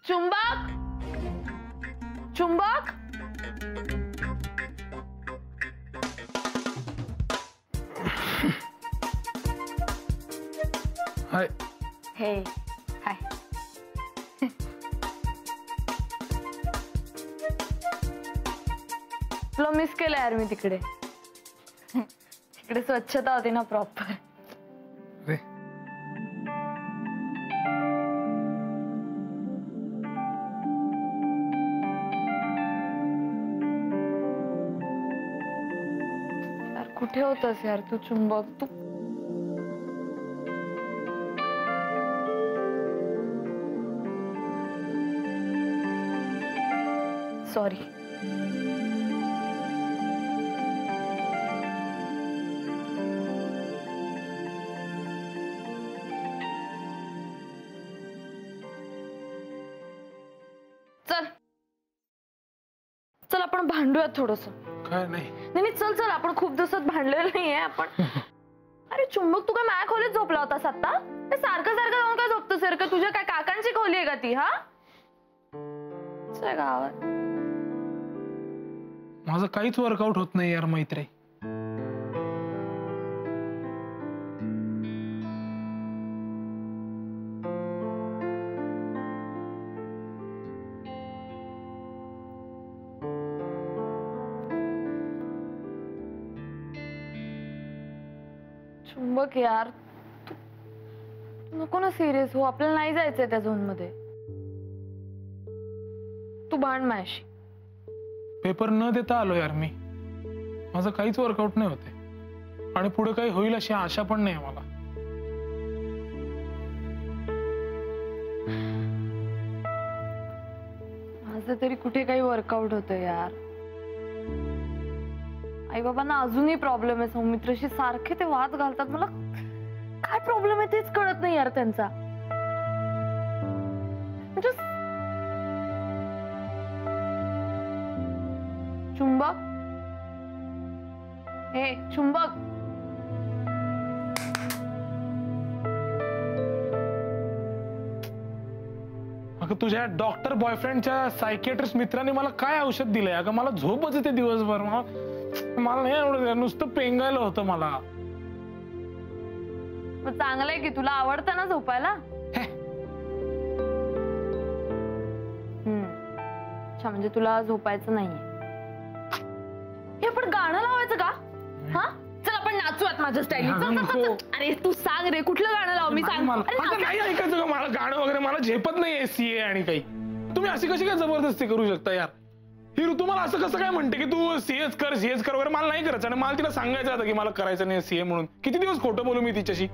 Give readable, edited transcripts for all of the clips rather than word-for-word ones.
चुंबक चुंबक हाय. हे हाय. तुला मिस केलं यार मी तिकडे. तिकडे स्वच्छता होती ना प्रॉपर. अरे यार कुठे होतस यार तू चुंबक तू. सॉरी. चल चल आपण भांडूयात थोडस. काय नाही. नाही चल चल आपण खूप दिवसात भांडलेलो नाहीये आपण. अरे चुंबक तू काय माझ्या खोलीत झोपला होतास आता. सारखं सारखं जाऊन काय झोपतोस यार. का तुझ्या काय काकांची खोली आहे का ती. हा गावात माझं काहीच वर्कआउट होत नाही यार मैत्री. चुंबक यार तू नको ना सिरियस हो. आपल्याला नाही जायचंय त्या झोन मध्ये. तू भांड माझ्याशी. पेपर न देता आलो यार मी. माझं काहीच वर्कआउट नाही होते आणि पुढे काही होईल अशी आशा पण नाही मला. माझं तरी कुठे काही वर्कआउट होतं यार. आई बाबांना अजूनही प्रॉब्लेम आहे. सौमित्रशी सारखे ते वाद घालतात. मला काय प्रॉब्लेम आहे तेच कळत नाही यार त्यांचा. चुंबक हे चुंबक अगं तुझ्या डॉक्टर बॉयफ्रेंडच्या सायकियाट्रिस्ट मित्राने मला काय औषध दिलंय. अगं मला झोपच येते दिवसभर. मला नाही आवडत. नुसतं पेंगायला होतं मला. चांगलंय की तुला आवडतं ना झोपायला. अच्छा म्हणजे तुला झोपायचं नाहीये. हे पण गाणं लावायचं का. हा चल आपण नाचूयात माझ्या स्टाईलनी. अरे तू सांग रे कुठलं गाणं लाव. मी सांग. नाही ऐकायचं का मला गाणं वगैरे. मला झेपत नाही सीए आणि काही. तुम्ही अशी कशी काय जबरदस्ती करू शकता यार. ही ऋतू मला असं कसं काय म्हणते की तू सीएच कर वगैरे. मला नाही करायचं. आणि मला तिला सांगायचं आता की मला करायचं नाही सीए म्हणून. किती दिवस खोटं बोलू मी तिच्याशी.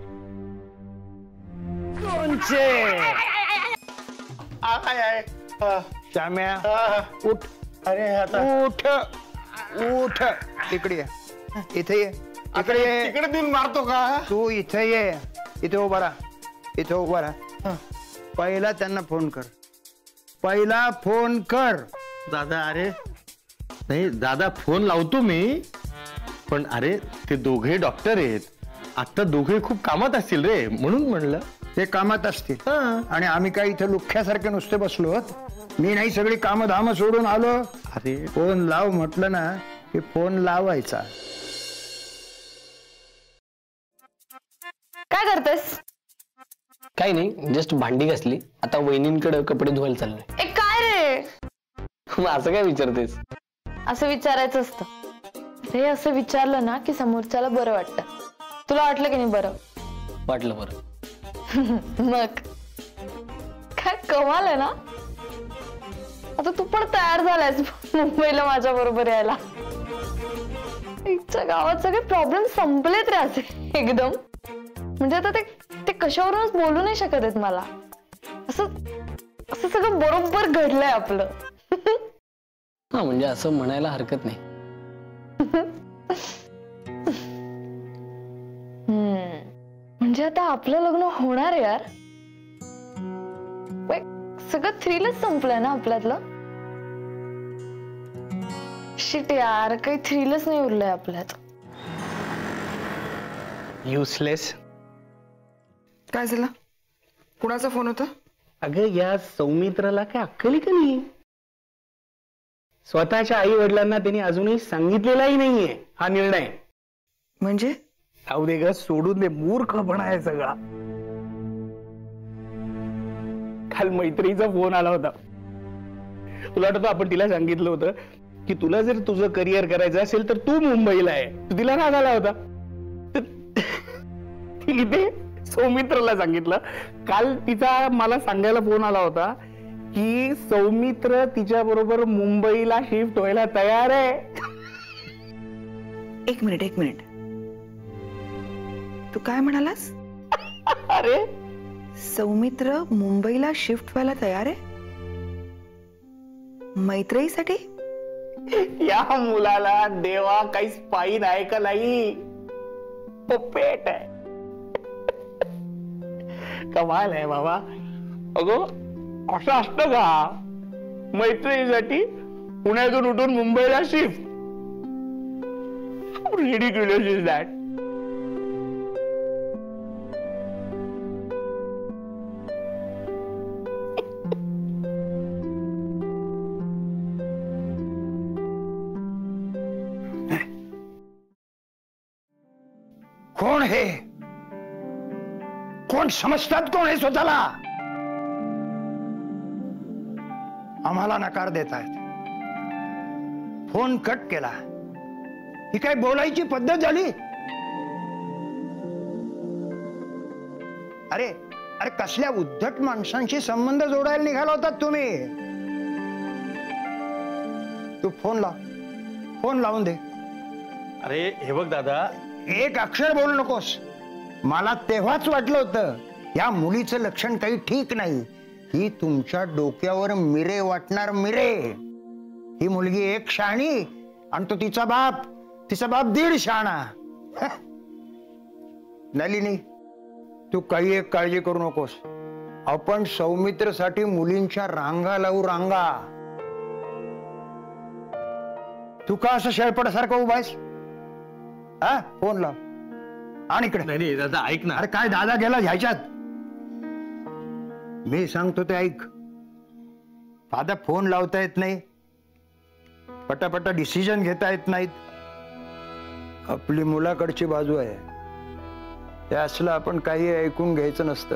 उठ. अरे उठ उठ. इकडे ये. इथे ये. इकडे ये. इकडे देऊन मारतो का तू. इथे ये. इथे उभा राहा. इथे उभा राहा. पहिला त्यांना फोन कर. पहिला फोन कर. दादा. अरे नाही दादा फोन लावतो मी. पण अरे ते दोघे डॉक्टर आहेत. आता दोघे खूप कामात असतील रे म्हणून म्हणलं. ते कामात असतील आणि आम्ही काय इथे लुख्यासारखे नुसते बसलो. मी नाही सगळी कामं धाम सोडून आलो. अरे फोन लाव म्हटलं ना की फोन लावायचा. काय करतेस. काही नाही जस्ट भांडी घासली. आता वहिनींकडे कपडे धुवायला चाललोय. काय रे मग असं काय विचारतेस. असं विचारायचं असतं. हे असं विचारलं ना की समोरच्याला बरं वाटतं. तुला वाटलं की नाही बरं वाटलं. बरं मग काय कमाल आहे ना. आता तू पण तयार झालायस मुंबईला माझ्या बरोबर यायला. इथच्या गावात सगळे प्रॉब्लेम संपलेत रे असे एकदम. म्हणजे आता ते कशावरूनच बोलू नाही शकत आहेत मला. असं असं सगळं बरोबर घडलंय आपलं. हा म्हणजे असं म्हणायला हरकत नाही. म्हणजे आता आपलं लग्न होणार यार. सगळं थ्रिलच संपलंय ना आपल्यातलं. शिट यार काही थ्रिलच नाही उरलंय आपल्यात. युजलेस. काय झालं. कुणाचा फोन होता. अगं या सौमित्राला काय अक्कली का नाही? स्वतःच्या आई वडिलांना त्यांनी अजूनही सांगितलेलाही नाहीये हा निर्णय. म्हणजे जाऊ दे ग, सोडून दे, मूर्खपणा आहे सगळा. काल मैत्रीचा फोन आला होता. तुला आठवतं आपण तिला सांगितलं होतं की तुला जर तुझं करिअर करायचं असेल तर तू मुंबईला आहे. तू तिला राग आला होता. तिने ते सौमित्रला सांगितलं. काल तिचा मला सांगायला फोन आला होता की सौमित्र तिच्या बरोबर मुंबईला शिफ्ट व्हायला तयार आहे. एक मिनिट तू काय म्हणालास? अरे सौमित्र मुंबईला शिफ्ट व्हायला तयार आहे मैत्रीसाठी? या मुलाला देवा काही स्पाईन आहे का नाही? पेट आहे. कमाल आहे बाबा. अगं असं असतं का? मैत्रिणीसाठी पुण्यातून उठून मुंबईला शिफ्ट. Ridiculous is that. कोण हे? कोण समजतात कोण हे स्वतःला? आम्हाला नकार देत आहेत. फोन कट केला. ही काय बोलायची पद्धत झाली? अरे अरे कसल्या उद्धट माणसांशी संबंध जोडायला निघाला होतात तुम्ही? तू फोन लावून दे. अरे हे बघ दादा, एक अक्षर बोलू नकोस. मला तेव्हाच वाटलं होतं या मुलीचं लक्षण काही ठीक नाही. ही तुमच्या डोक्यावर मिरे वाटणार मिरे. ही मुलगी एक शहाणी आणि तो तिचा बाप 1.5 शहाणा. नलिनी तू काही एक काळजी करू नकोस. आपण सौमित्रसाठी मुलींच्या रांगा लावू रांगा. तू का असं शेळपटासारखं उभा आहेस? हा फोन लाव आणि इकडे. नाही दादा ऐक ना. अरे काय दादा गेला ह्याच्यात? मी सांगतो ते ऐक. दादा फोन लावता येत नाही, पटापटा डिसिजन घेता येत नाहीत. आपली मुलाकडची बाजू आहे. ते असलं आपण काही ऐकून घ्यायचं नसतं.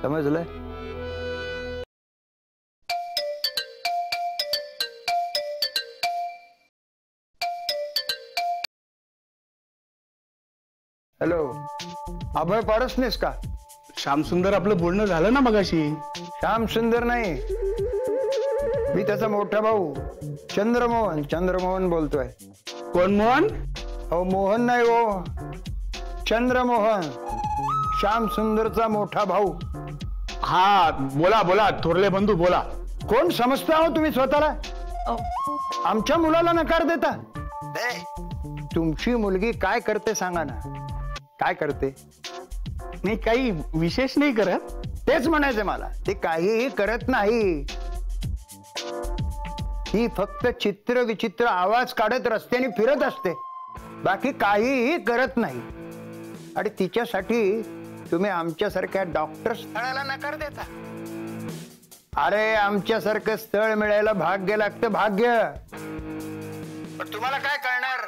समजलंय? हॅलो, अभय पारसनेस का? श्यामसुंदर आपलं बोलणं झालं ना मगाशी. श्याम सुंदर नाही, मी त्याचा मोठा भाऊ चंद्रमोहन बोलतोय. कोण मोहन? हो मोहन नाही हो, चंद्रमोहन, श्याम सुंदरचा मोठा भाऊ. हा बोला थोरले बंधू बोला. कोण समजता हो तुम्ही स्वतःला? आमच्या मुलाला नकार देता? तुमची मुलगी काय करते सांगा ना. काय करते? नाही काही विशेष नाही करत. तेच म्हणायचं मला. ती काहीही करत नाही. ही फक्त चित्र विचित्र आवाज काढत रस्त्याने फिरत असते, बाकी काहीही करत नाही. आणि तिच्यासाठी तुम्ही आमच्यासारख्या डॉक्टर स्थळाला नकार देता? अरे आमच्यासारखं स्थळ मिळायला भाग्य लागतं, भाग्य. पण तुम्हाला काय कळणार?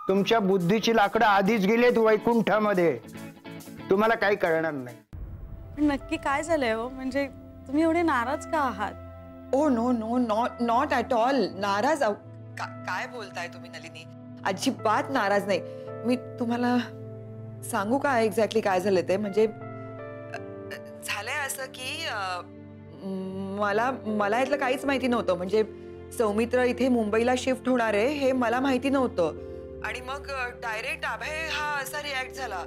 तुमच्या बुद्धीची लाकडं आधीच गेलेत वैकुंठामध्ये. तुम्हाला काही कळणार नाही. नक्की काय झालंय हो? म्हणजे तुम्ही एवढे नाराज का आहात? Oh no no not at all. नाराज काय बोलताय तुम्ही नलिनी? अजिबात नाराज नाही मी. तुम्हाला सांगू का एक्झॅक्टली काय झालं ते? म्हणजे झालंय असं की मला यातलं काहीच माहिती नव्हतं. म्हणजे सौमित्र इथे मुंबईला शिफ्ट होणार आहे हे मला माहिती नव्हतं. आणि मग डायरेक्ट अभय हा असा रिॲक्ट झाला.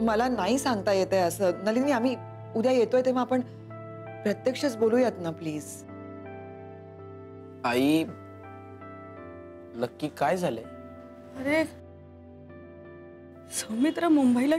मला नाही सांगता येतंय असं. नलिनी आम्ही उद्या येतोय तेव्हा आपण प्रत्यक्षच बोलूयात ना प्लीज. आई नक्की काय झालंय? अरे सौमित्र मुंबईला